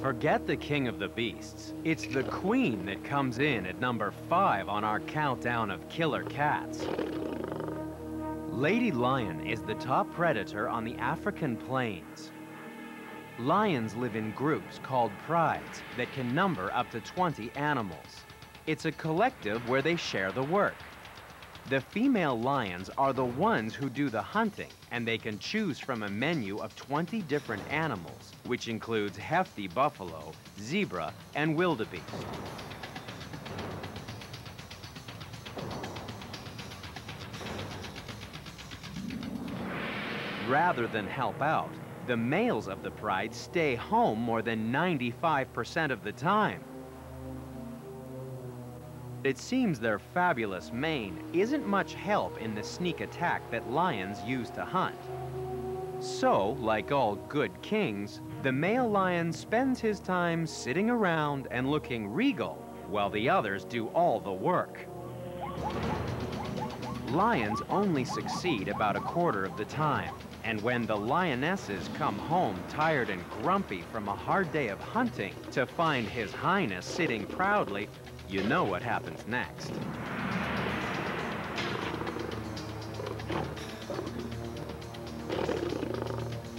Forget the king of the beasts. It's the queen that comes in at number 5 on our countdown of killer cats. Lady lion is the top predator on the African plains. Lions live in groups called prides that can number up to 20 animals. It's a collective where they share the work. The female lions are the ones who do the hunting, and they can choose from a menu of 20 different animals, which includes hefty buffalo, zebra, and wildebeest. Rather than help out, the males of the pride stay home more than 95% of the time. It seems their fabulous mane isn't much help in the sneak attack that lions use to hunt. So, like all good kings, the male lion spends his time sitting around and looking regal, while the others do all the work. Lions only succeed about a quarter of the time, and when the lionesses come home tired and grumpy from a hard day of hunting to find His Highness sitting proudly, you know what happens next.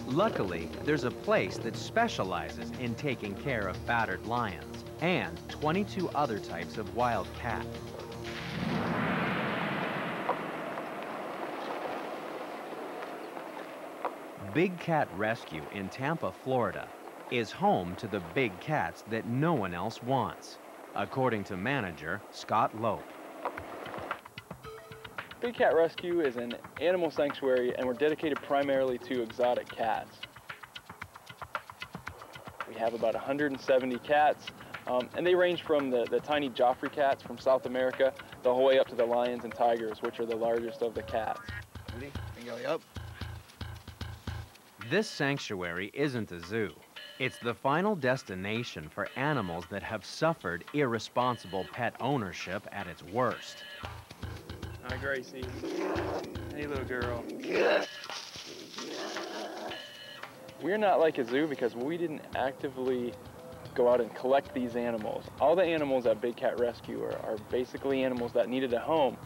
Luckily, there's a place that specializes in taking care of battered lions and 22 other types of wild cat. Big Cat Rescue in Tampa, Florida, is home to the big cats that no one else wants, according to manager Scott Lope. Big Cat Rescue is an animal sanctuary, and we're dedicated primarily to exotic cats. We have about 170 cats, and they range from the tiny Joffrey cats from South America the whole way up to the lions and tigers, which are the largest of the cats. Ready? And go up. This sanctuary isn't a zoo. It's the final destination for animals that have suffered irresponsible pet ownership at its worst. Hi, Gracie. Hey, little girl. We're not like a zoo because we didn't actively go out and collect these animals. All the animals at Big Cat Rescue are basically animals that needed a home,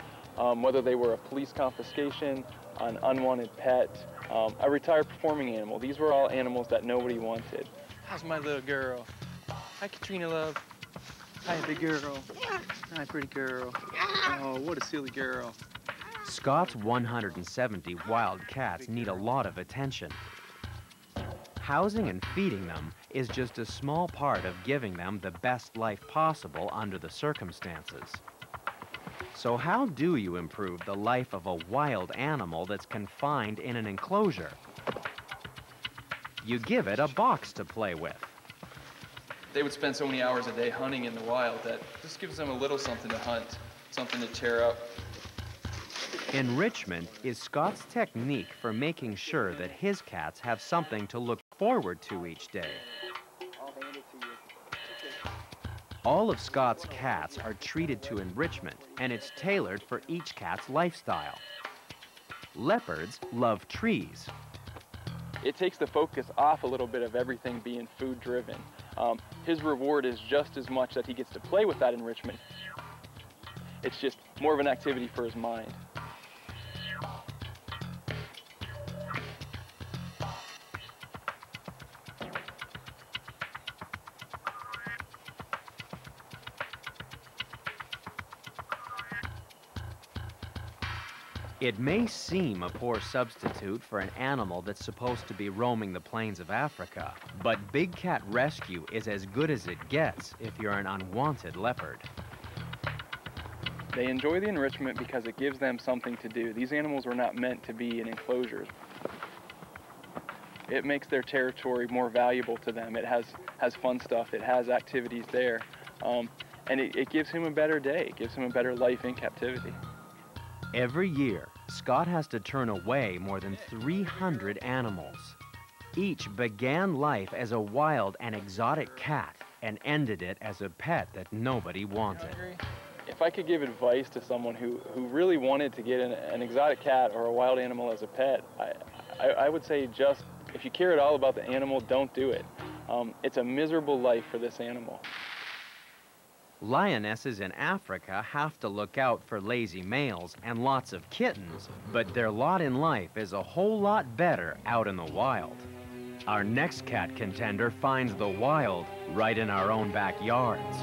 whether they were a police confiscation, an unwanted pet, a retired performing animal. These were all animals that nobody wanted. How's my little girl? Hi, Katrina, love. Hi, big girl. Hi, pretty girl. Oh, what a silly girl. Scott's 170 wild cats need a lot of attention. Housing and feeding them is just a small part of giving them the best life possible under the circumstances. So how do you improve the life of a wild animal that's confined in an enclosure? You give it a box to play with. They would spend so many hours a day hunting in the wild that this gives them a little something to hunt, something to tear up. Enrichment is Scott's technique for making sure that his cats have something to look forward to each day. All of Scott's cats are treated to enrichment, and it's tailored for each cat's lifestyle. Leopards love trees. It takes the focus off a little bit of everything being food-driven. His reward is just as much that he gets to play with that enrichment. It's just more of an activity for his mind. It may seem a poor substitute for an animal that's supposed to be roaming the plains of Africa, but Big Cat Rescue is as good as it gets if you're an unwanted leopard. They enjoy the enrichment because it gives them something to do. These animals were not meant to be in enclosures. It makes their territory more valuable to them. It has fun stuff. It has activities there. And it gives him a better day. It gives him a better life in captivity. Every year, Scott has to turn away more than 300 animals. Each began life as a wild and exotic cat and ended it as a pet that nobody wanted. If I could give advice to someone who really wanted to get an exotic cat or a wild animal as a pet, I would say just, if you care at all about the animal, don't do it. It's a miserable life for this animal. Lionesses in Africa have to look out for lazy males and lots of kittens, but their lot in life is a whole lot better out in the wild. Our next cat contender finds the wild right in our own backyards.